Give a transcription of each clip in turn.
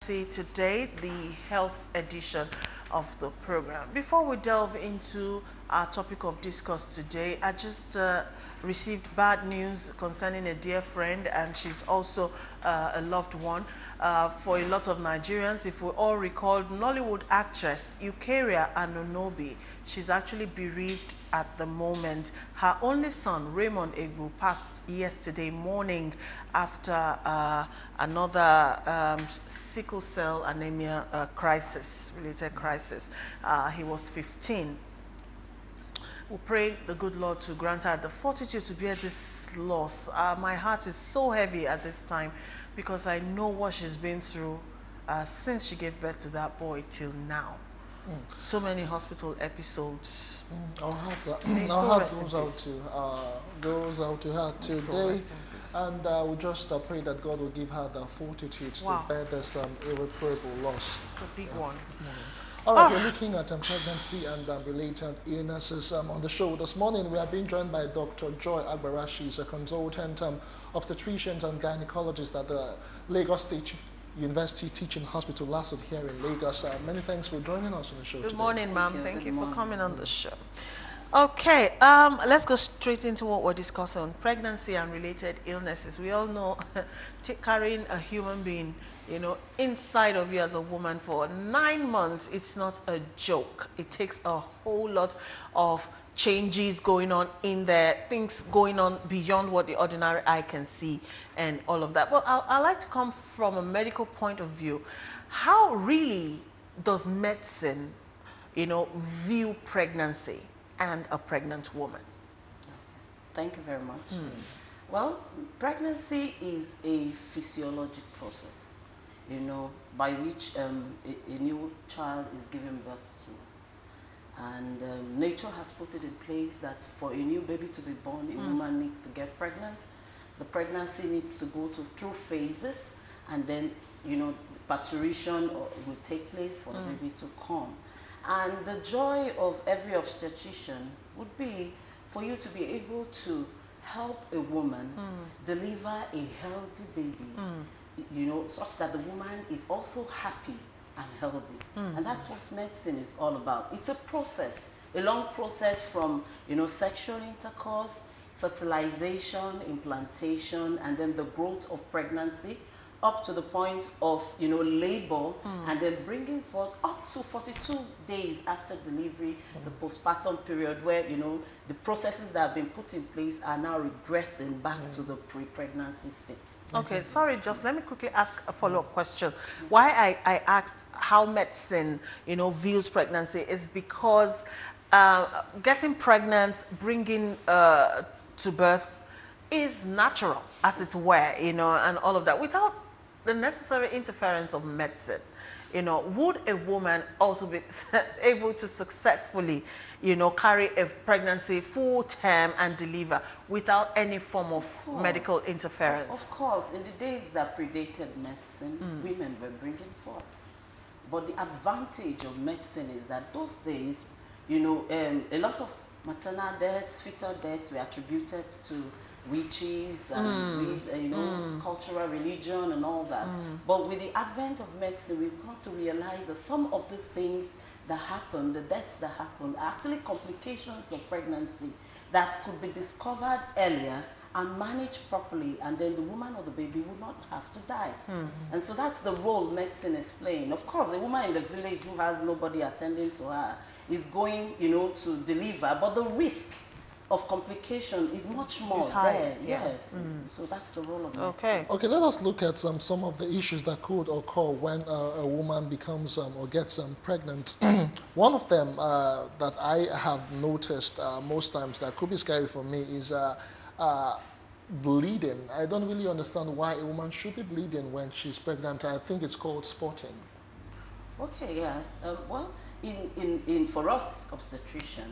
Pregnancy Today, the health edition of the program. Before we delve into our topic of discuss today, I just received bad news concerning a dear friend, and she's also a loved one. For a lot of Nigerians, if we all recall, Nollywood actress Eukarya Anonobi, she's actually bereaved at the moment. Her only son, Raymond Egbu, passed yesterday morning after another sickle cell anemia related crisis. He was 15. We pray the good Lord to grant her the fortitude to bear this loss. My heart is so heavy at this time because I know what she's been through since she gave birth to that boy till now. So many hospital episodes. Our heart goes out to her today, and we just pray that God will give her the fortitude to bear this irreparable loss. It's a big one. All right, we're looking at pregnancy and related illnesses. On the show this morning, we are being joined by Dr. Joy Agbara. She's a consultant obstetrician and gynecologist at the Lagos State University Teaching Hospital, LASUTH, here in Lagos. Many thanks for joining us on the show today. Good morning, ma'am. Thank you for coming on the show. Okay, let's go straight into what we're discussing on pregnancy and related illnesses. We all know carrying a human being, you know, inside of you as a woman for 9 months, it's not a joke. It takes a whole lot of changes going on in there, things going on beyond what the ordinary eye can see and all of that. But I like to come from a medical point of view. How really does medicine, you know, view pregnancy and a pregnant woman? Thank you very much. Well, pregnancy is a physiologic process, you know, by which a new child is given birth to. And nature has put it in place that for a new baby to be born, a woman needs to get pregnant. The pregnancy needs to go through phases, and then, you know, parturition will take place for the baby to come. And the joy of every obstetrician would be for you to be able to help a woman deliver a healthy baby, you know, such that the woman is also happy and healthy. And that's what medicine is all about. It's a process, a long process from, you know, sexual intercourse, fertilization, implantation, and then the growth of pregnancy, up to the point of, you know, labor, and then bringing forth up to 42 days after delivery, the postpartum period where, you know, the processes that have been put in place are now regressing back to the pre-pregnancy state. Okay, sorry, just let me quickly ask a follow-up question. Why I asked how medicine, you know, views pregnancy is because getting pregnant, bringing to birth is natural, as it were, you know, and all of that, without the necessary interference of medicine. You know, would a woman also be able to successfully, you know, carry a pregnancy full term and deliver without any form of medical interference? Of course, in the days that predated medicine, women were bringing forth. But the advantage of medicine is that those days, you know, a lot of maternal deaths, fetal deaths were attributed to witches and you know, cultural religion and all that. But with the advent of medicine, we've come to realize that some of these things that happen, the deaths that happen, are actually complications of pregnancy that could be discovered earlier and managed properly, and then the woman or the baby would not have to die. And so that's the role medicine is playing. Of course, a woman in the village who has nobody attending to her is going, you know, to deliver, but the risk of complication is much more there. Yes. So that's the role of medicine. Okay, let us look at some of the issues that could occur when a woman becomes or gets pregnant. One of them that I have noticed most times that could be scary for me is bleeding. I don't really understand why a woman should be bleeding when she's pregnant. I think it's called spotting. Okay, yes. Well, for us obstetrician,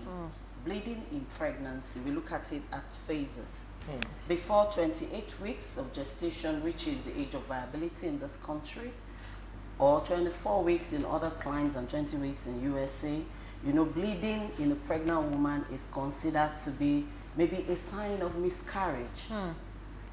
bleeding in pregnancy, we look at it at phases. Before 28 weeks of gestation, which is the age of viability in this country, or 24 weeks in other climes and 20 weeks in USA, you know, bleeding in a pregnant woman is considered to be maybe a sign of miscarriage.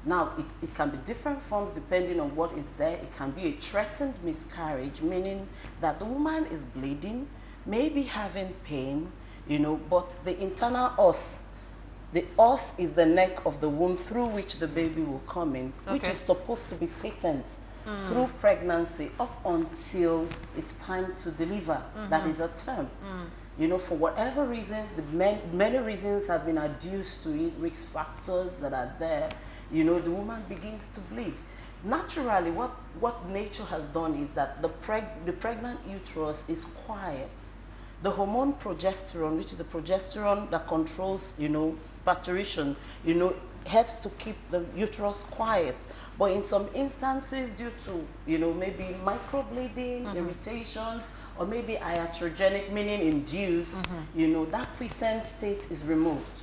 Now, it can be different forms depending on what is there. It can be a threatened miscarriage, meaning that the woman is bleeding, maybe having pain, you know, but the internal os, the os is the neck of the womb through which the baby will come in, which is supposed to be patent through pregnancy up until it's time to deliver. That is a term. You know, for whatever reasons, many reasons have been adduced to it, risk factors that are there. You know, the woman begins to bleed. Naturally, what nature has done is that the pregnant uterus is quiet. The hormone progesterone, which is the progesterone that controls, you know, parturition, you know, helps to keep the uterus quiet. But in some instances, due to, you know, maybe microbleeding, irritations, or maybe iatrogenic, meaning induced, you know, that quiescent state is removed.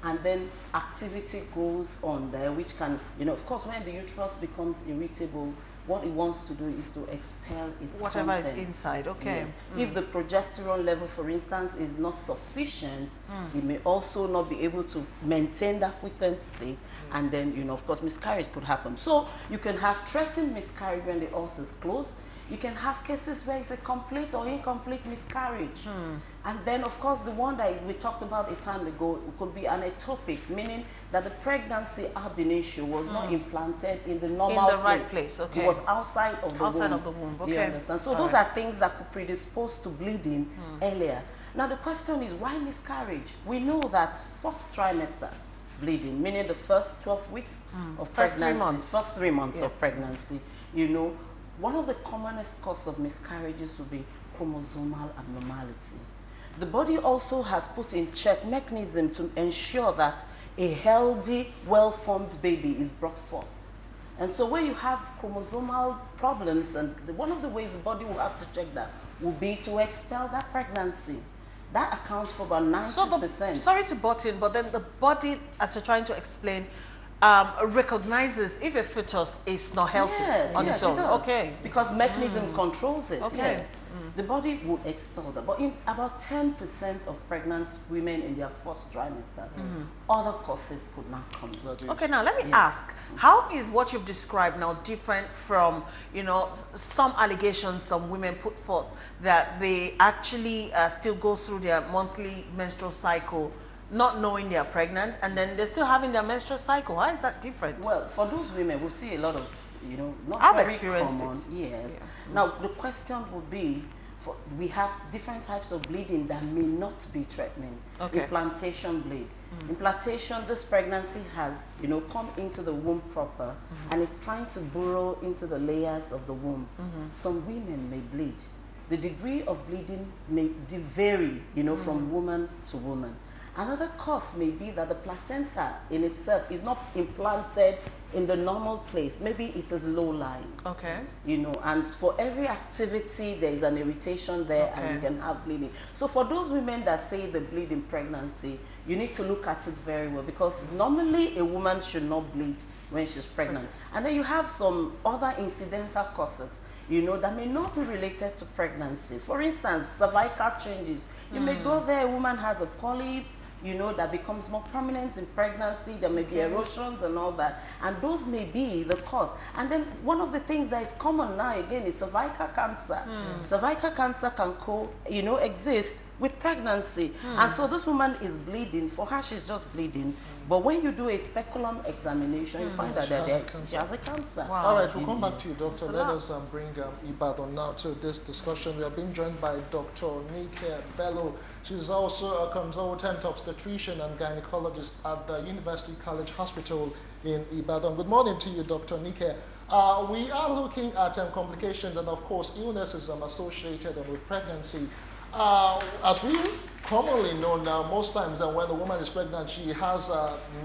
And then activity goes on there, which can, you know, of course, when the uterus becomes irritable, what it wants to do is to expel its whatever content. is inside. Okay. Yes. If the progesterone level, for instance, is not sufficient, it may also not be able to maintain that quiescent state, and then, you know, of course, miscarriage could happen. So you can have threatened miscarriage when the os is closed. You can have cases where it's a complete or incomplete miscarriage. And then, of course, the one that we talked about a time ago could be an ectopic, meaning that the pregnancy ab initio was not implanted in the normal place. right place, okay. It was outside of the womb. Outside of the womb, okay. You understand? So those are things that could predispose to bleeding earlier. Now, the question is, why miscarriage? We know that fourth trimester bleeding, meaning the first 12 weeks of First 3 pregnancy. months. First 3 months of pregnancy, you know, one of the commonest causes of miscarriages would be chromosomal abnormality. The body also has put in check mechanism to ensure that a healthy, well-formed baby is brought forth. And so when you have chromosomal problems, and one of the ways the body will have to check that will be to expel that pregnancy. That accounts for about 90%. So sorry to butt in, but then the body, as you're trying to explain, recognizes if a fetus is not healthy on its own. It does. Okay. Because mechanism controls it. Okay. Yes. The body will expel that. But in about 10% of pregnant women in their first trimester, other causes could not come in. Okay, now let me ask, how is what you've described now different from, you know, some allegations some women put forth that they actually still go through their monthly menstrual cycle not knowing they're pregnant, and then they're still having their menstrual cycle? How is that different? Well, for those women, we see a lot of, you know, not I've very experienced common. it. Yes. Yeah. Now, the question would be, we have different types of bleeding that may not be threatening. Okay. Implantation bleed. Implantation, this pregnancy has, you know, come into the womb proper, and is trying to burrow into the layers of the womb. Some women may bleed. The degree of bleeding may vary, you know, from woman to woman. Another cause may be that the placenta in itself is not implanted in the normal place. Maybe it is low-lying. Okay. You know, and for every activity, there is an irritation there, and you can have bleeding. So for those women that say they bleed in pregnancy, you need to look at it very well, because normally a woman should not bleed when she's pregnant. And then you have some other incidental causes, you know, that may not be related to pregnancy. For instance, cervical changes. You may go there, a woman has a polyp, you know, that becomes more prominent in pregnancy. There may be erosions and all that, and those may be the cause. And then one of the things that is common now again is cervical cancer. Cervical cancer can exist with pregnancy, and so this woman is bleeding. For her, she's just bleeding. But when you do a speculum examination, you find that she has a cancer. Wow. All right, we'll come back to you, Doctor. Let us bring Ibadan now to this discussion. We are being joined by Dr. Nike Bello. She's also a consultant obstetrician and gynecologist at the University College Hospital in Ibadan. Good morning to you, Dr. Nike. We are looking at complications and, of course, illnesses associated with pregnancy. As we commonly know now, most times when a woman is pregnant, she has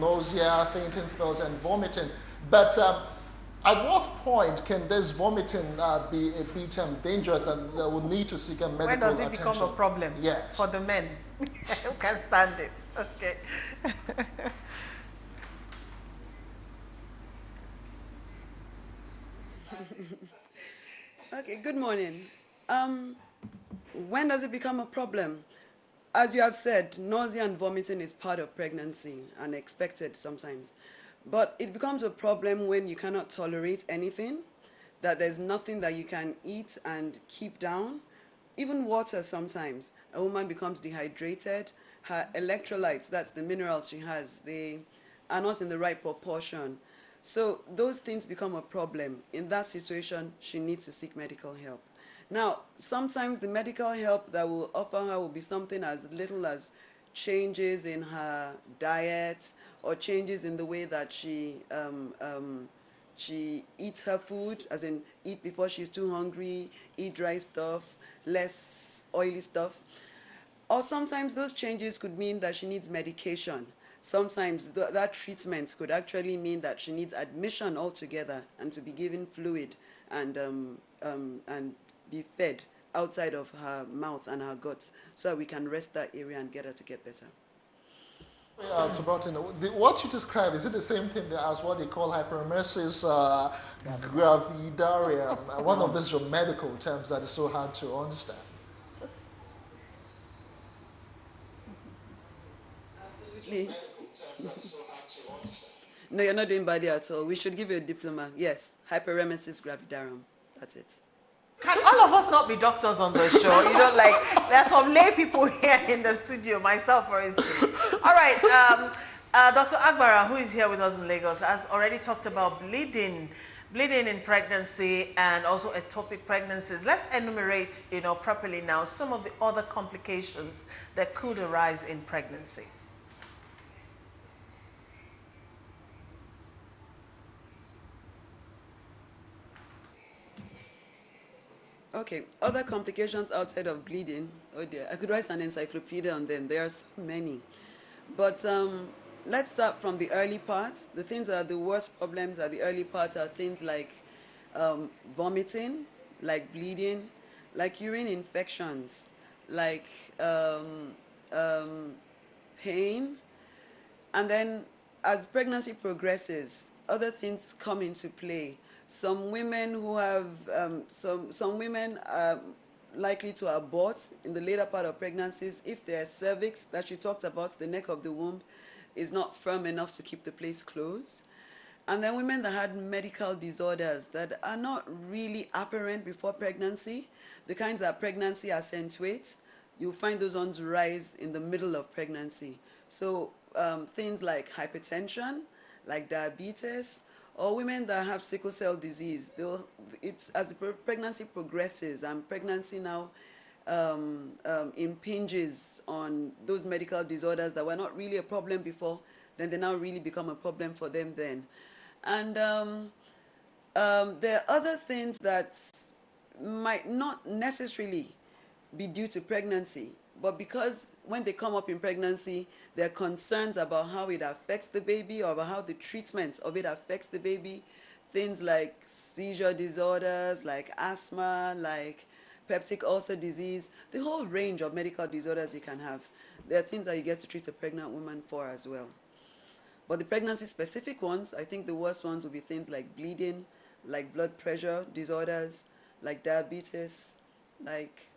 nausea, fainting spells, and vomiting. But at what point can this vomiting be a bit dangerous and they will need to seek a medical attention? When does it become a problem for the men who can stand it? Okay. Okay, good morning. When does it become a problem? As you have said, nausea and vomiting is part of pregnancy and expected sometimes. But it becomes a problem when you cannot tolerate anything, that there's nothing that you can eat and keep down. Even water sometimes. A woman becomes dehydrated. Her electrolytes, that's the minerals she has, they are not in the right proportion. So those things become a problem. In that situation, she needs to seek medical help. Now, sometimes the medical help that will offer her will be something as little as changes in her diet or changes in the way that she eats her food, as in eat before she's too hungry, eat dry stuff, less oily stuff. Or sometimes those changes could mean that she needs medication. Sometimes that treatment could actually mean that she needs admission altogether and to be given fluid and be fed outside of her mouth and her guts so that we can rest that area and get her to get better. It's about, what you described, is it the same thing as what they call hyperemesis gravidarum? One of these medical terms that is so hard to understand. Absolutely. No, you're not doing body at all. We should give you a diploma. Yes, hyperemesis gravidarum. That's it. Can all of us not be doctors on the show? You know, like, there's some lay people here in the studio, myself, for instance. All right, Dr. Agbara, who is here with us in Lagos, has already talked about bleeding in pregnancy and also ectopic pregnancies. Let's enumerate, properly now some of the other complications that could arise in pregnancy. Okay, other complications outside of bleeding. Oh dear, I could write an encyclopedia on them. There are so many. But let's start from the early parts. The things that are the worst problems at the early parts are things like vomiting, like bleeding, like urine infections, like pain. And then as pregnancy progresses, other things come into play. Some women who have, some women are likely to abort in the later part of pregnancies if their cervix that she talked about, the neck of the womb, is not firm enough to keep the place closed. And then women that had medical disorders that are not really apparent before pregnancy, the kinds that pregnancy accentuates, you'll find those ones rise in the middle of pregnancy. So things like hypertension, like diabetes, or women that have sickle cell disease, as the pregnancy progresses and pregnancy now impinges on those medical disorders that were not really a problem before, then they now really become a problem for them then. And there are other things that might not necessarily be due to pregnancy, but because when they come up in pregnancy, there are concerns about how it affects the baby or about how the treatment of it affects the baby. Things like seizure disorders, like asthma, like peptic ulcer disease, the whole range of medical disorders you can have. There are things that you get to treat a pregnant woman for as well. But the pregnancy-specific ones, I think the worst ones will be things like bleeding, like blood pressure disorders, like diabetes, like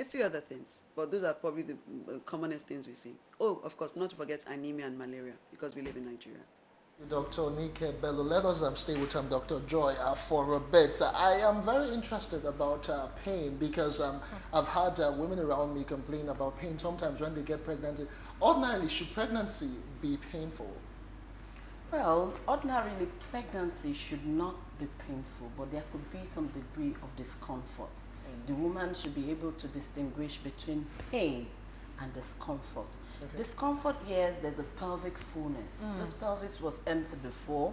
a few other things, but those are probably the commonest things we see. Oh, of course, not to forget anemia and malaria, because we live in Nigeria. Dr. Nike Bello, let us stay with Dr. Joy for a bit. I am very interested about pain because I've had women around me complain about pain sometimes when they get pregnant. Ordinarily, should pregnancy be painful? Well, ordinarily, pregnancy should not be painful, but there could be some degree of discomfort. The woman should be able to distinguish between pain and discomfort. Okay. Discomfort, yes, there's a pelvic fullness. This pelvis was empty before,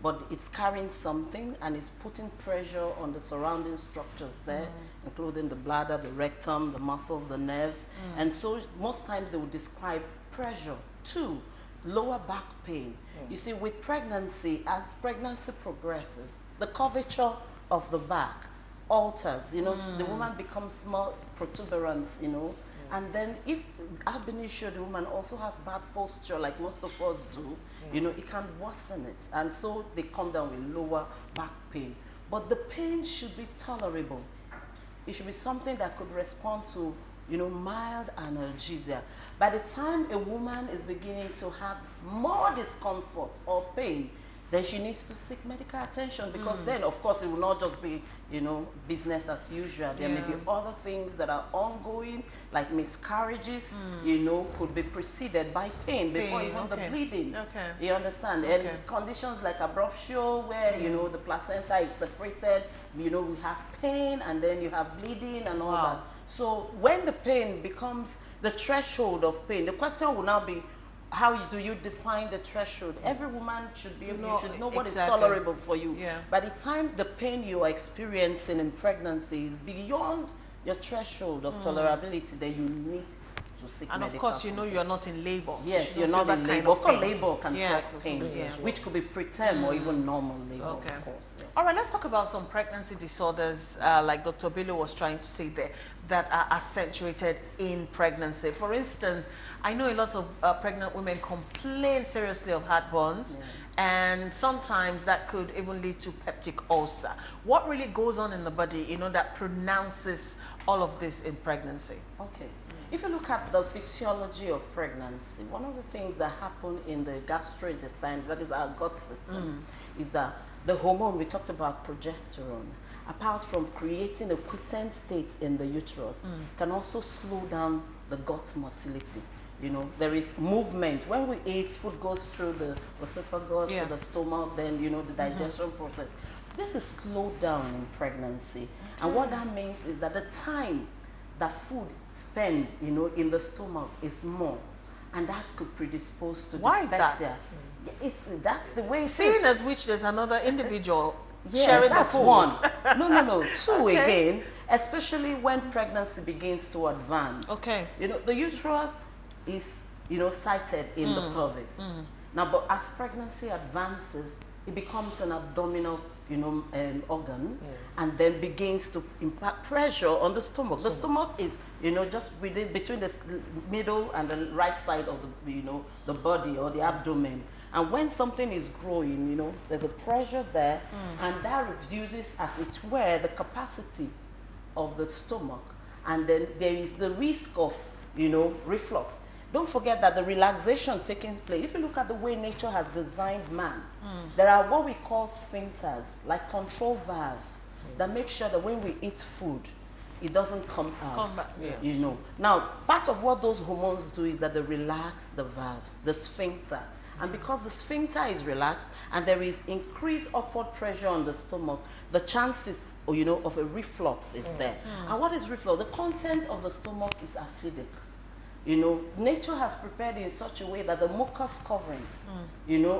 but it's carrying something and it's putting pressure on the surrounding structures there, including the bladder, the rectum, the muscles, the nerves. And so most times they will describe pressure. 2, lower back pain. You see, with pregnancy, as pregnancy progresses, the curvature of the back alters, so the woman becomes more protuberant, and then if ab initio the woman also has bad posture like most of us do, it can worsen it, and so they come down with lower back pain. But the pain should be tolerable. It should be something that could respond to mild analgesia. By the time a woman is beginning to have more discomfort or pain, then she needs to seek medical attention, because then, of course, it will not just be, business as usual. There may be other things that are ongoing, like miscarriages, could be preceded by pain before even the bleeding. Okay. You understand? And conditions like abruptio, where, the placenta is separated, we have pain, and then you have bleeding and all that. So when the pain becomes the threshold of pain, the question will now be, how do you define the threshold? Every woman should be able, you should know what is tolerable for you. Yeah. By the time the pain you are experiencing in pregnancy is beyond your threshold of tolerability, then you need to seek And medical of course, support. you're not in labor. Yes, You you're don't not feel in that kind labor. Of course, pain. labor can Yes, cause pain, yeah. which could be preterm or even normal labor, Okay. of course. Yeah. All right, let's talk about some pregnancy disorders, like Dr. Billy was trying to say there, that are accentuated in pregnancy. For instance, I know a lot of pregnant women complain seriously of heartburns, and sometimes that could even lead to peptic ulcer. What really goes on in the body, that pronounces all of this in pregnancy? Okay. If you look at the physiology of pregnancy, one of the things that happen in the gastrointestine, that is our gut system, is that the hormone we talked about, progesterone, apart from creating a quiescent state in the uterus, can also slow down the gut motility. There is movement. When we eat, food goes through the esophagus to the stomach, then, the digestion process. This is slowed down in pregnancy. And what that means is that the time that food spend, in the stomach is more. And that could predispose to Why is that? dyspepsia. That's the way it is. Seeing as which there's another individual Yes, sharing the that's food. one. No. Two, again, especially when pregnancy begins to advance. Okay. The uterus is, sited in the pelvis. Now, but as pregnancy advances, it becomes an abdominal, organ, and then begins to impact pressure on the stomach. The stomach is, just between the middle and the right side of the, the body or the abdomen. And when something is growing, there's a pressure there, and that reduces, as it were, the capacity of the stomach. And then there is the risk of, reflux. Don't forget that the relaxation taking place, if you look at the way nature has designed man, there are what we call sphincters, like control valves, that make sure that when we eat food, it doesn't come out. Come back, Now, part of what those hormones do is that they relax the valves, the sphincter. And because the sphincter is relaxed and there is increased upward pressure on the stomach, the chances, of a reflux is there. And what is reflux? The content of the stomach is acidic. Nature has prepared in such a way that the mucus covering,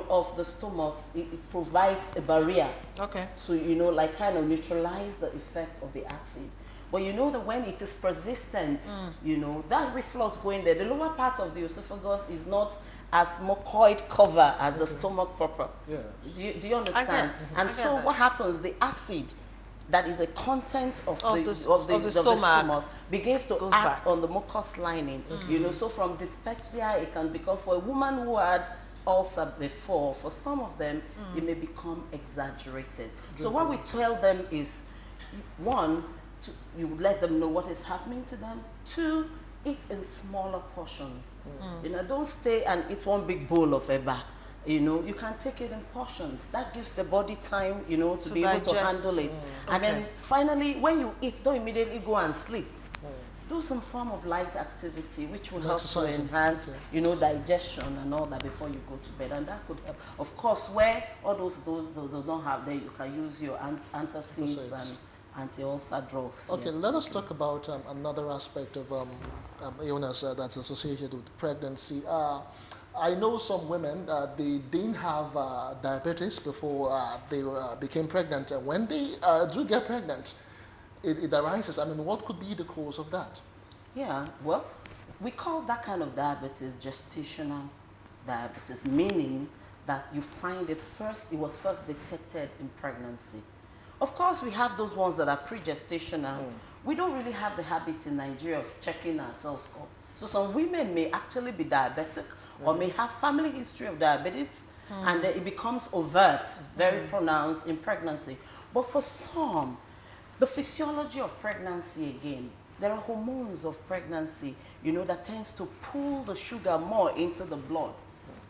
of the stomach, it provides a barrier. Okay. So, like kind of neutralize the effect of the acid. But that when it is persistent, that reflux going there, the lower part of the esophagus is not as mucoid cover as the stomach proper. Yeah. Do you understand? And so what happens, the acid that is a content of the stomach begins to act on the mucous lining. So from dyspepsia, it can become, for a woman who had ulcer before, for some of them, it may become exaggerated. So what we tell them is, one, you let them know what is happening to them. Two, eat in smaller portions. Don't stay and eat one big bowl of eba. You can take it in portions. That gives the body time, to be able to handle it. And then finally, when you eat, don't immediately go and sleep. Do some form of light activity, which will help to enhance, digestion and all that before you go to bed. And that could help. Of course, where all those don't have there, you can use your antacids and anti-ulcer drugs. Okay, let us talk about another aspect of illness that's associated with pregnancy. I know some women, they didn't have diabetes before they became pregnant. And when they do get pregnant, it arises. I mean, what could be the cause of that? Yeah, well, we call that kind of diabetes gestational diabetes, meaning that you find it was first detected in pregnancy. Of course, we have those ones that are pre-gestational. We don't really have the habit in Nigeria of checking ourselves up. So some women may actually be diabetic or may have family history of diabetes, and then it becomes overt, very pronounced in pregnancy. But for some, the physiology of pregnancy again there are hormones of pregnancy, you know, that tends to pull the sugar more into the blood.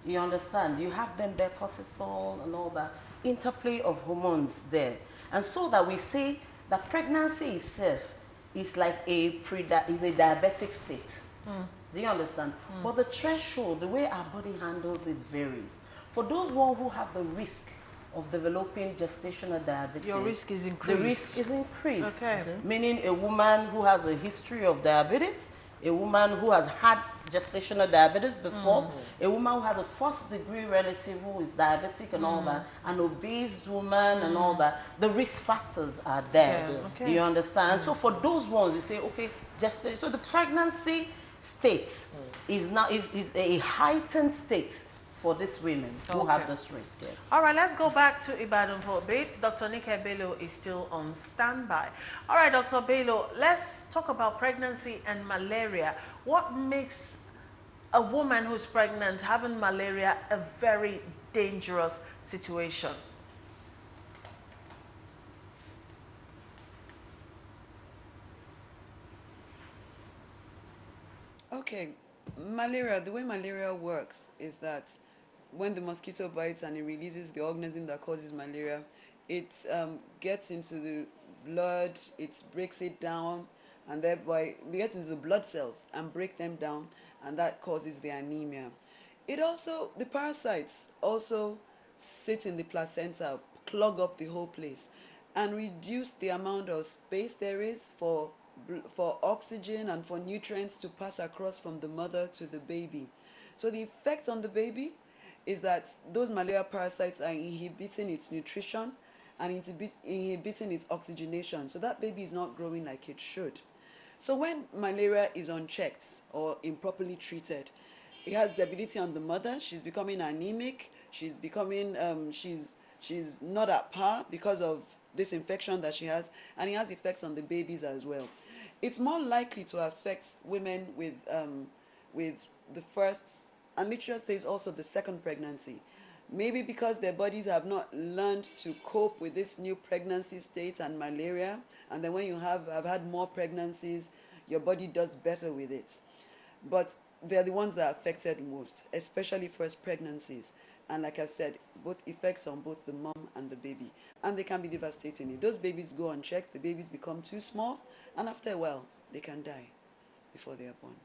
You understand? You have them there, cortisol and all that interplay of hormones there. And so that we say that pregnancy itself is like is a diabetic state. Do you understand? But the threshold, the way our body handles it varies. For those one who have the risk of developing gestational diabetes, your risk is increased. The risk is increased. Okay. Meaning a woman who has a history of diabetes, a woman who has had gestational diabetes before, a woman who has a first-degree relative who is diabetic and all that, an obese woman and all that, the risk factors are there. Yeah, okay. Do you understand? So for those ones, you say, okay, so the pregnancy state is a heightened state for these women who have this risk. Yes. All right, let's go back to Ibadan for a bit. Dr. Nike Bello is still on standby. All right, Dr. Bello, let's talk about pregnancy and malaria. What makes a woman who's pregnant having malaria a very dangerous situation? Okay, malaria, the way malaria works is that when the mosquito bites and it releases the organism that causes malaria, it gets into the blood, it breaks it down, and thereby it gets into the blood cells and break them down, and that causes the anemia. It also, the parasites also sit in the placenta, clog up the whole place, and reduce the amount of space there is for oxygen and for nutrients to pass across from the mother to the baby. So the effect on the baby is that those malaria parasites are inhibiting its nutrition and inhibiting its oxygenation. So that baby is not growing like it should. So when malaria is unchecked or improperly treated, it has debility on the mother. She's becoming anemic. She's becoming, she's not at par because of this infection that she has, and it has effects on the babies as well. It's more likely to affect women with the first, and literature says also the second pregnancy. Maybe because their bodies have not learned to cope with this new pregnancy state and malaria, and then when you have had more pregnancies, your body does better with it. But they're the ones that are affected most, especially first pregnancies. And like I've said, both effects on both the mom and the baby. And they can be devastating. If those babies go unchecked, the babies become too small, and after a while, they can die before they are born.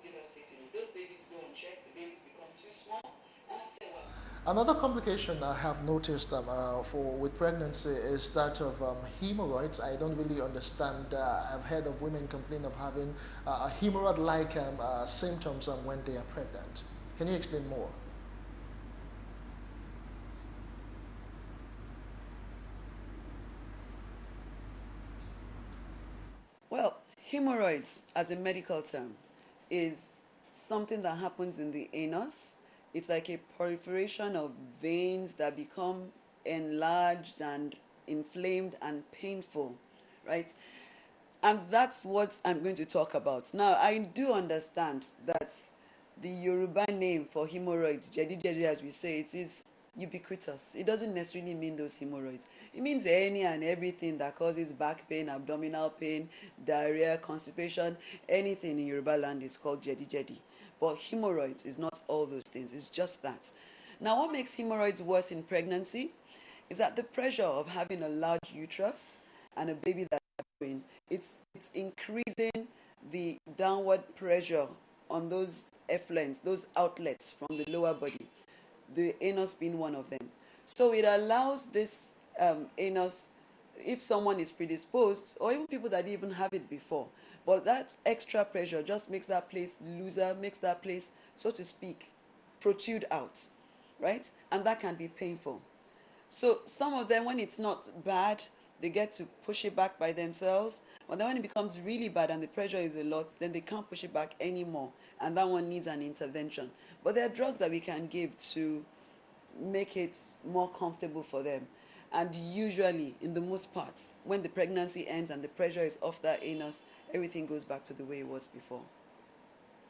Devastating. If those babies go unchecked, the babies become too small, and after a while. Another complication I have noticed with pregnancy is that of hemorrhoids. I don't really understand. I've heard of women complain of having hemorrhoid-like symptoms when they are pregnant. Can you explain more? Well, hemorrhoids, as a medical term, is something that happens in the anus. It's like a proliferation of veins that become enlarged and inflamed and painful, right? And that's what I'm going to talk about. Now, I do understand that the Yoruba name for hemorrhoids, jedi jedi as we say, it is ubiquitous. It doesn't necessarily mean those hemorrhoids. It means any and everything that causes back pain, abdominal pain, diarrhea, constipation, anything in Yoruba land is called jedi jedi. But hemorrhoids is not all those things, it's just that. Now, what makes hemorrhoids worse in pregnancy is that the pressure of having a large uterus and a baby that's growing, it's increasing the downward pressure on those effluents, those outlets from the lower body, the anus being one of them. So it allows this anus, if someone is predisposed, or even people that didn't even have it before, but that extra pressure just makes that place looser, makes that place, so to speak, protrude out, right? And that can be painful. So some of them, when it's not bad, they get to push it back by themselves. But then when it becomes really bad and the pressure is a lot, then they can't push it back anymore. And that one needs an intervention. But there are drugs that we can give to make it more comfortable for them. And usually, in the most parts, when the pregnancy ends and the pressure is off that anus, everything goes back to the way it was before.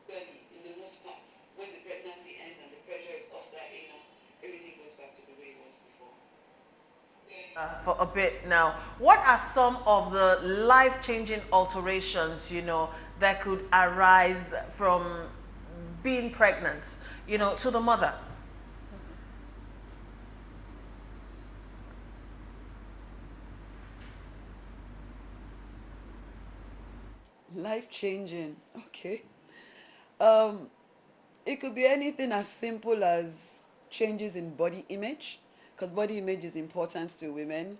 Usually, in the most parts, when the pregnancy ends and the pressure is off that anus, everything goes back to the way it was before. For a bit now. What are some of the life-changing alterations, that could arise from being pregnant, to the mother? Life changing. Okay. Um, it could be anything as simple as changes in body image, because body image is important to women.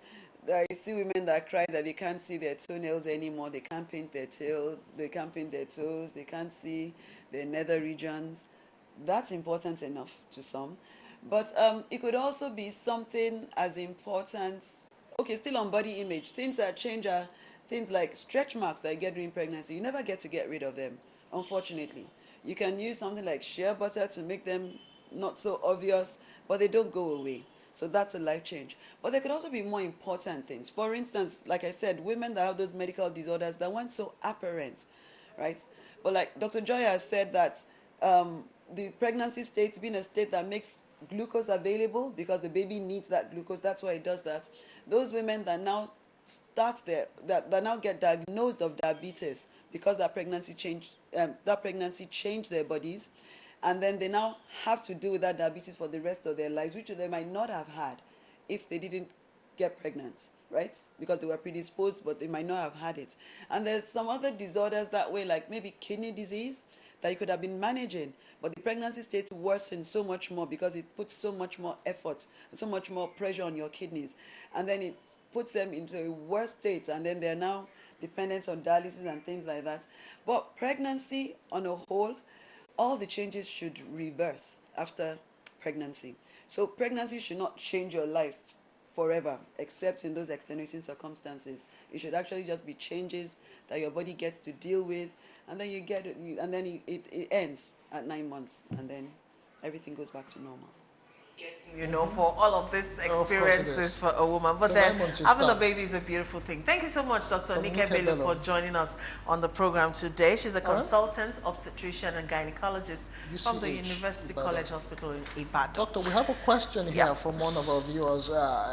I see women that cry that they can't see their toenails anymore, they can't paint their tails, they can't paint their toes, they can't see their nether regions. That's important enough to some. But it could also be something as important, okay, still on body image. Things that change are things like stretch marks that you get during pregnancy. You never get to get rid of them, unfortunately. You can use something like shea butter to make them not so obvious, but they don't go away. So that's a life change. But there could also be more important things. For instance, like I said, women that have those medical disorders that weren't so apparent, right? But like Dr. Joy has said that the pregnancy state being a state that makes glucose available because the baby needs that glucose, that's why it does that. Those women that now that now get diagnosed of diabetes because that pregnancy changed their bodies, and then they now have to deal with that diabetes for the rest of their lives, which they might not have had if they didn't get pregnant, right? Because they were predisposed, but they might not have had it. And there's some other disorders that way, like maybe kidney disease, that you could have been managing, but the pregnancy state worsens so much more because it puts so much more effort and so much more pressure on your kidneys. And then it puts them into a worse state, and then they're now dependent on dialysis and things like that. But pregnancy on a whole, all the changes should reverse after pregnancy. So pregnancy should not change your life forever, except in those extenuating circumstances. It should actually just be changes that your body gets to deal with, and then you get it, and then it ends at 9 months, and then everything goes back to normal. For all of these experiences for a woman. But then having a baby is a beautiful thing. Thank you so much, Dr. Nike Bello, for joining us on the program today. She's a consultant, obstetrician and gynecologist from the University College Hospital in Ibadan. Doctor, we have a question here from one of our viewers.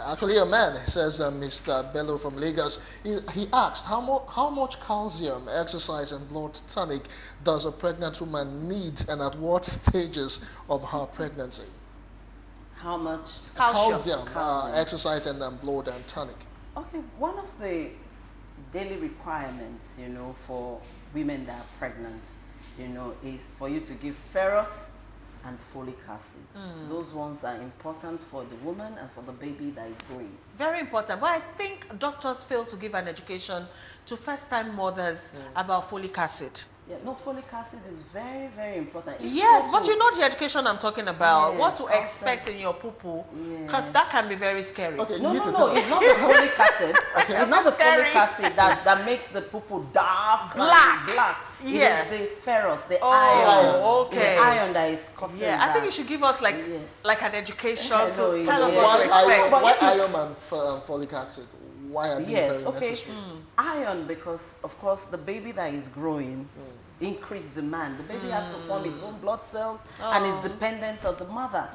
Actually, a man, says Mr. Bello from Lagos. He asked, how much calcium, exercise and blood tonic does a pregnant woman need, and at what stages of her pregnancy? How much? Calcium. Exercise and blood and tonic. Okay, one of the daily requirements, for women that are pregnant, is for you to give ferrous and folic acid. Those ones are important for the woman and for the baby that is growing. Very important. But I think doctors fail to give an education to first-time mothers about folic acid. Yeah, no, folic acid is very, very important. Yes, but you know the education I'm talking about. What to expect in your poo-poo, because that can be very scary. Okay, no, it's not the folic acid. It's not the folic acid that makes the poo-poo dark, black. Yes, it is the ferrous, the iron. Okay, the iron that is causing that. I think you should give us like an education to tell us what to expect. Why iron and folic acid? Why are these very necessary? Iron, because of course the baby that is growing increased demand. The baby has to form its own blood cells and is dependent on the mother.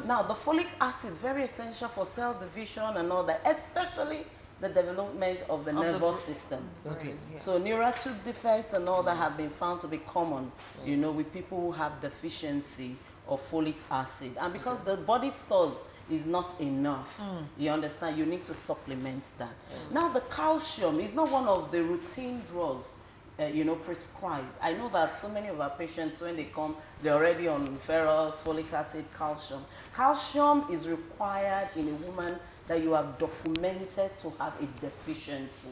Now the folic acid, very essential for cell division and all that, especially the development of the nervous system. So neural tube defects and all that have been found to be common, with people who have deficiency of folic acid. And because the body stores is not enough, you understand, you need to supplement that. Now the calcium is not one of the routine drugs prescribed. I know that so many of our patients, when they come, they're already on ferrous, folic acid, calcium. Calcium is required in a woman that you have documented to have a deficiency,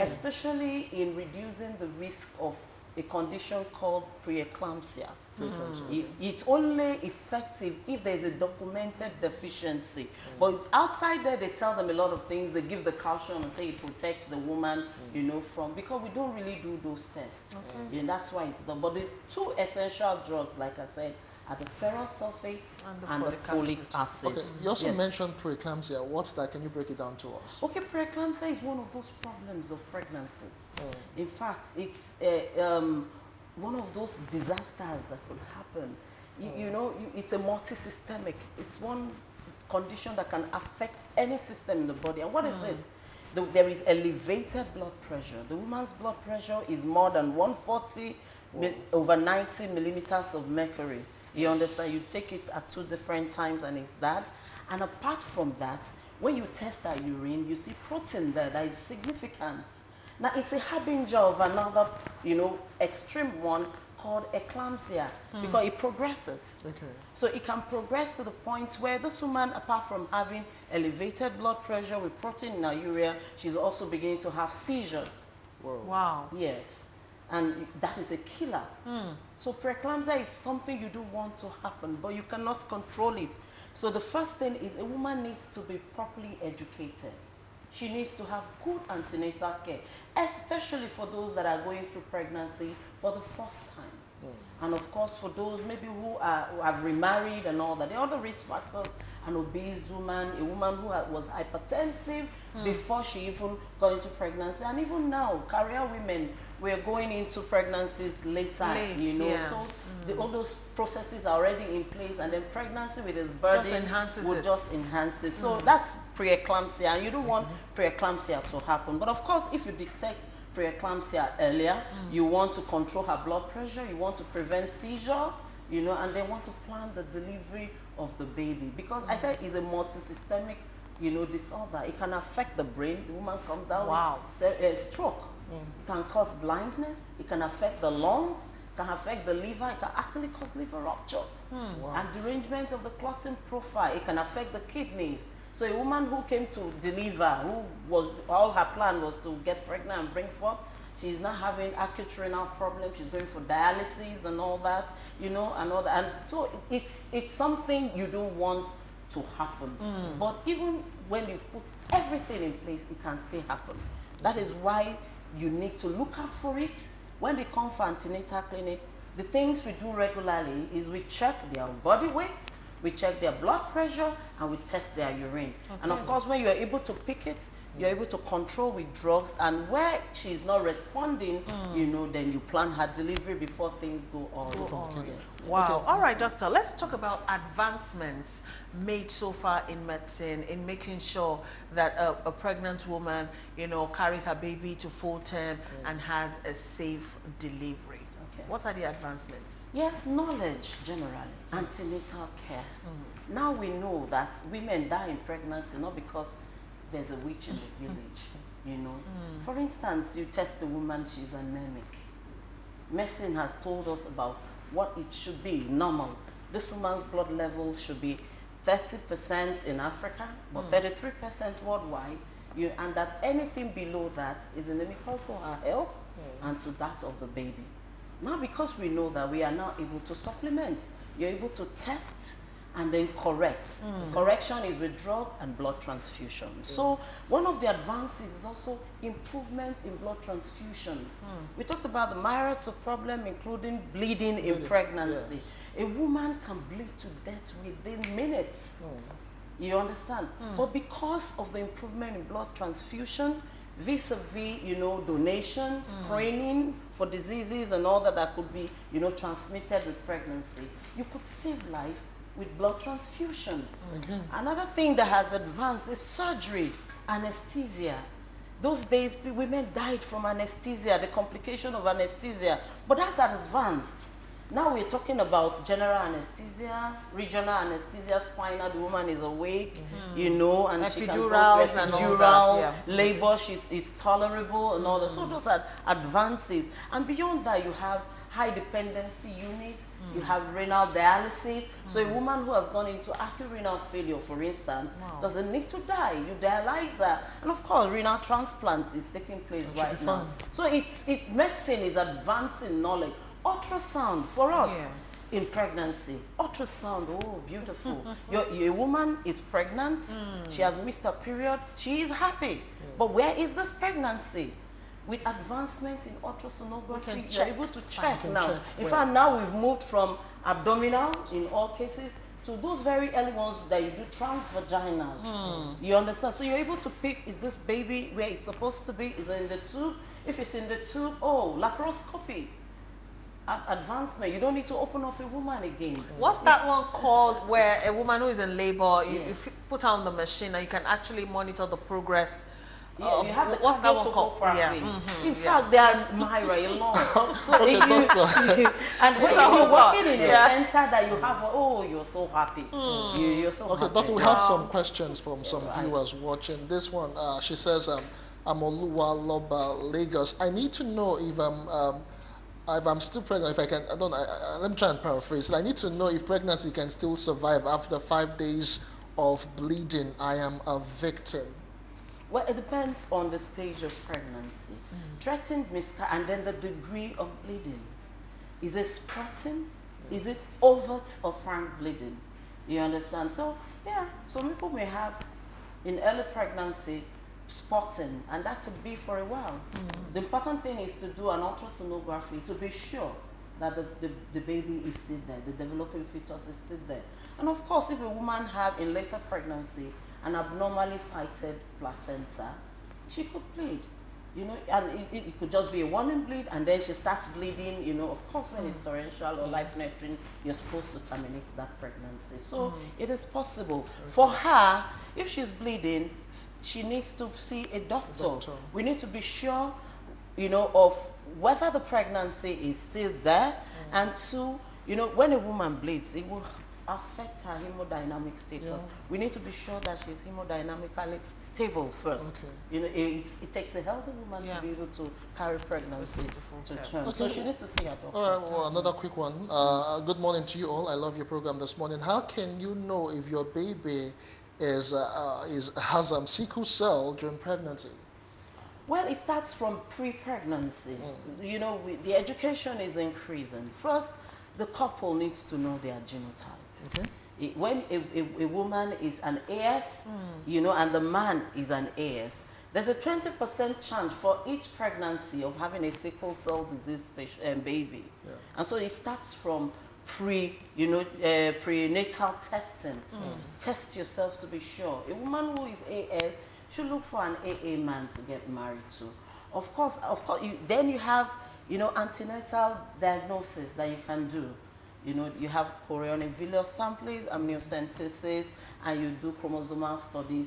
especially in reducing the risk of a condition called preeclampsia. It's only effective if there's a documented deficiency. But outside there, they tell them a lot of things. They give the calcium and say it protects the woman, because we don't really do those tests. And that's why it's done. But the two essential drugs, like I said, are the ferrous sulfate and the folic acid. Okay, you also mentioned preeclampsia. What's that? Can you break it down to us? Okay, preeclampsia is one of those problems of pregnancies. In fact, it's one of those disasters that could happen. It's a multi-systemic. It's one condition that can affect any system in the body. And what is it? There is elevated blood pressure. The woman's blood pressure is more than 140 over 90 millimeters of mercury. You understand? You take it at 2 different times and it's that. And apart from that, when you test that urine, you see protein there that is significant. Now, it's a harbinger of another, extreme one called eclampsia because it progresses. Okay. So it can progress to the point where this woman, apart from having elevated blood pressure with protein in her urea, she's also beginning to have seizures. Whoa. Wow. Yes. And that is a killer. So preeclampsia is something you do want to happen, but you cannot control it. So the first thing is a woman needs to be properly educated. She needs to have good antenatal care, especially for those that are going through pregnancy for the first time. And of course, for those maybe who have remarried and all that, the other risk factors, an obese woman, a woman who was hypertensive before she even got into pregnancy, and even now, career women, we're going into pregnancies later, Yeah. So all those processes are already in place, and then pregnancy with its burden Just enhances will it. just enhance it. So that's preeclampsia, and you don't want preeclampsia to happen. But of course, if you detect preeclampsia earlier, you want to control her blood pressure, you want to prevent seizure, and they want to plan the delivery of the baby. Because I said it's a multisystemic, disorder. It can affect the brain. The woman comes down with stroke. It can cause blindness. It can affect the lungs. It can affect the liver. It can actually cause liver rupture. Wow. And derangement of the clotting profile. It can affect the kidneys. So a woman who came to deliver, who was all her plan was to get pregnant and bring forth, she's now having acute renal problems. She's going for dialysis and all that, and all that. And so it's something you don't want to happen. But even when you've put everything in place, it can still happen. That is why you need to look out for it. When they come for antenatal clinic, the things we do regularly is we check their body weight, we check their blood pressure, and we test their urine. Okay. And of course, when you're able to pick it, you're able to control with drugs. And where she's not responding, then you plan her delivery before things go on. Wow. All right, doctor, let's talk about advancements made so far in medicine in making sure that a pregnant woman, carries her baby to full term and has a safe delivery. Okay. What are the advancements? Yes, knowledge generally, antenatal care. Now we know that women die in pregnancy not because there's a witch in the village, For instance, you test a woman, she's anemic. Medicine has told us about what it should be, normal. This woman's blood level should be 30% in Africa, or 33% worldwide, and that anything below that is inimical to her health and to that of the baby. Now, because we know that, we are now able to supplement. You're able to test and then correct. Correction is with drug and blood transfusion. So one of the advances is also improvement in blood transfusion. We talked about the myriads of problems, including bleeding in pregnancy. Yes. A woman can bleed to death within minutes. You understand? But because of the improvement in blood transfusion, vis-a-vis, donation, screening for diseases and all that could be, transmitted with pregnancy, you could save life with blood transfusion. Okay. Another thing that has advanced is surgery, anesthesia. Those days, women died from anesthesia, the complication of anesthesia, but that's advanced. Now we're talking about general anesthesia, regional anesthesia, spinal, the woman is awake, and she can go Epidurals through and all epidural, that, labor, it's tolerable and all that. So those are advances. And beyond that, you have high dependency units, you have renal dialysis. So a woman who has gone into acute renal failure, for instance, doesn't need to die. You dialyze her. And of course, renal transplant is taking place right now. So medicine is advancing knowledge. Ultrasound for us in pregnancy. Ultrasound, oh, beautiful. A woman is pregnant, she has missed her period, she is happy. But where is this pregnancy? With advancement in ultrasonography, you're able to check now. In fact, now we've moved from abdominal in all cases to those very early ones that you do transvaginal. You understand? So you're able to pick, is this baby where it's supposed to be? Is it in the tube? If it's in the tube, oh, laparoscopy. advancement. You don't need to open up a woman again. What's that one called where a woman who is in labor, you put her on the machine and you can actually monitor the progress? Yeah, you have the what's that one called? cardiotography. Yeah. In fact, they are Myra alone. So Okay, if you, doctor. and when What's you're that working in a center that you have, oh, you're so happy. You're so Okay, happy. doctor, we have some questions from some viewers watching. This one, she says, I'm Oluwa Loba, Lagos. I need to know if I'm still pregnant, if I can, let me try and paraphrase. I need to know if pregnancy can still survive after 5 days of bleeding. I am a victim. Well, it depends on the stage of pregnancy. Threatened miscarriage, and then the degree of bleeding. Is it spotting? Is it overt or frank bleeding? You understand? So, yeah, some people may have in early pregnancy spotting, and that could be for a while. The important thing is to do an ultrasonography to be sure that the baby is still there, the developing fetus is still there. And of course, if a woman have in later pregnancy an abnormally sighted placenta, she could bleed, you know, and it could just be a warning bleed, and then she starts bleeding, you know. Of course, when it's torrential or life-threatening, you're supposed to terminate that pregnancy. So it is possible. For her, if she's bleeding, she needs to see a doctor. We need to be sure, you know, of whether the pregnancy is still there, and two, you know, when a woman bleeds, it will affect her hemodynamic status. We need to be sure that she's hemodynamically stable first. Okay. You know, it takes a healthy woman to be able to carry pregnancy to term. Okay. So she needs to see her doctor. All right, well, another quick one. Good morning to you all. I love your program this morning. How can you know if your baby has sickle cell during pregnancy? Well, it starts from pre-pregnancy. You know, the education is increasing. First, the couple needs to know their genotype. Okay. When a woman is an AS, you know, and the man is an AS, there's a 20% chance for each pregnancy of having a sickle cell disease baby. And so it starts from prenatal testing. Test yourself to be sure. A woman who is AS should look for an AA man to get married to. Of course, then you have, you know, antenatal diagnosis that you can do. You know, you have chorionephilous samples, amniocentesis, and you do chromosomal studies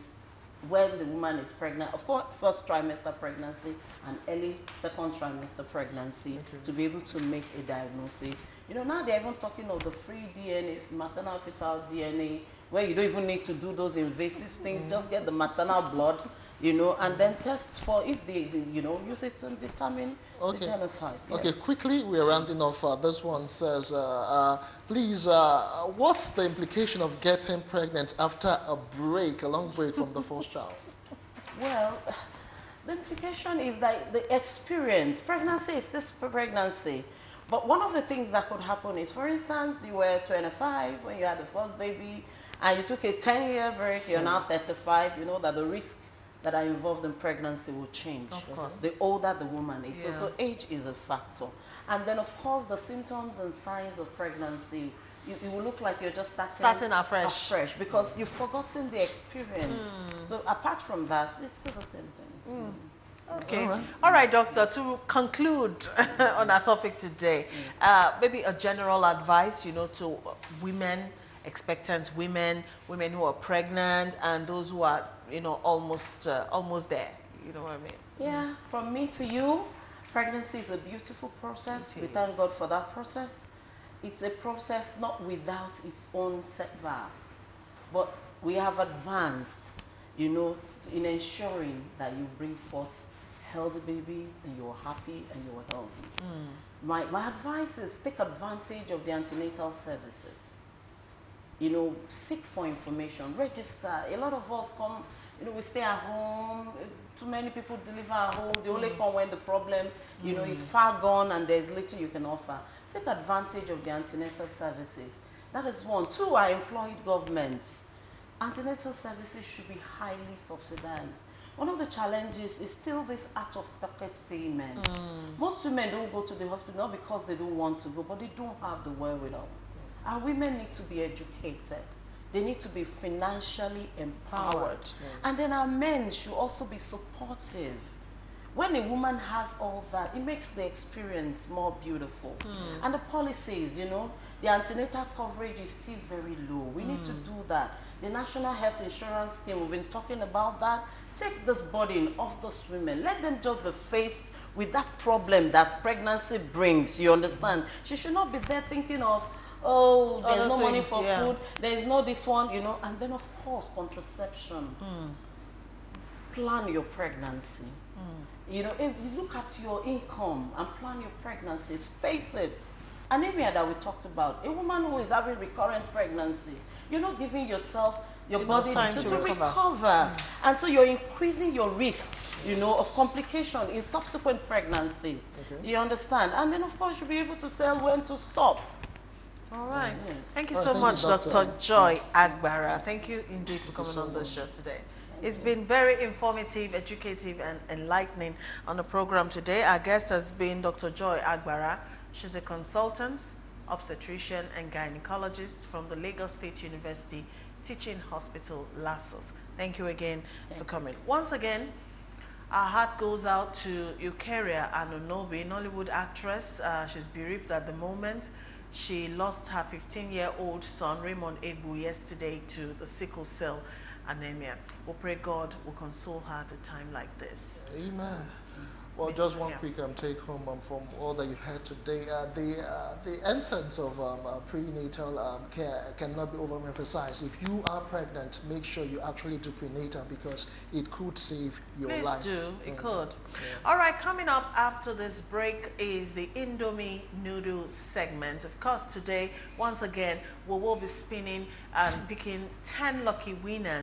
when the woman is pregnant. Of course, first trimester pregnancy and early second trimester pregnancy to be able to make a diagnosis. You know, now they're even talking of the free DNA, maternal fetal DNA, where you don't even need to do those invasive things. Just get the maternal blood, you know, and then test for if they you know, use it to determine the genotype. Okay, quickly, we're rounding off. This one says, please, what's the implication of getting pregnant after a long break from the first child? Well, the implication is that the experience, pregnancy is this pregnancy. But one of the things that could happen is, for instance, you were 25 when you had the first baby, and you took a 10-year break, you're now 35, you know that the risk that are involved in pregnancy will change. Of course. The older the woman is. Yeah. So age is a factor. And then, of course, the symptoms and signs of pregnancy, you will look like you're just starting afresh because you've forgotten the experience. So apart from that, it's still the same thing. Okay. All right, doctor, to conclude on our topic today, maybe a general advice, you know, to women, expectant women, women who are pregnant, and those who are, you know, almost there. You know what I mean? Yeah. From me to you, pregnancy is a beautiful process. We thank God for that process. It's a process not without its own setbacks, but we have advanced, you know, in ensuring that you bring forth healthy babies and you're happy and you're healthy. My advice is take advantage of the antenatal services. You know, seek for information, register. A lot of us come, you know, we stay at home. Too many people deliver at home. They only come when the problem, you know, is far gone and there's little you can offer. Take advantage of the antenatal services. That is one. Two, are employed governments. Antenatal services should be highly subsidized. One of the challenges is still this out-of-pocket payment. Most women don't go to the hospital not because they don't want to go, but they don't have the wherewithal. Our women need to be educated. They need to be financially empowered. And then our men should also be supportive. when a woman has all that, it makes the experience more beautiful. And the policies, you know, the antenatal coverage is still very low. We need to do that. The National Health Insurance Scheme, we've been talking about that. Take this burden off those women. Let them just be faced with that problem that pregnancy brings, you understand? She should not be there thinking of, oh, there's Other no money things, for yeah. food, there's no this one, you know. And then, of course, contraception. Plan your pregnancy. You know, if you look at your income and plan your pregnancy, space it. Anemia that we talked about, a woman who is having recurrent pregnancy, you're not giving yourself, your Enough body time to to recover. And so you're increasing your risk, you know, of complication in subsequent pregnancies. Okay. You understand? And then, of course, you'll be able to tell when to stop. All right. Thank you All so right, much, thank you, Dr. Doctor. Joy Agbara. Thank you indeed for coming so on the much. show today. It's been very informative, educative, and enlightening on the program today. Our guest has been Dr. Joy Agbara. She's a consultant, obstetrician, and gynecologist from the Lagos State University Teaching Hospital, Lagos. Thank you again for coming. Once again, our heart goes out to Eukarya Anunobi, Nollywood actress. She's bereaved at the moment. She lost her 15-year-old son, Raymond Egbu, yesterday to the sickle cell anemia. We pray God will console her at a time like this. Amen. Well, just one Yeah. quick take home from all that you heard today. The essence of prenatal care cannot be overemphasized. If you are pregnant, make sure you actually do prenatal because it could save your Please life. do. It could. All right, coming up after this break is the Indomie noodle segment. Of course, today, once again, we will be spinning and picking 10 lucky winners.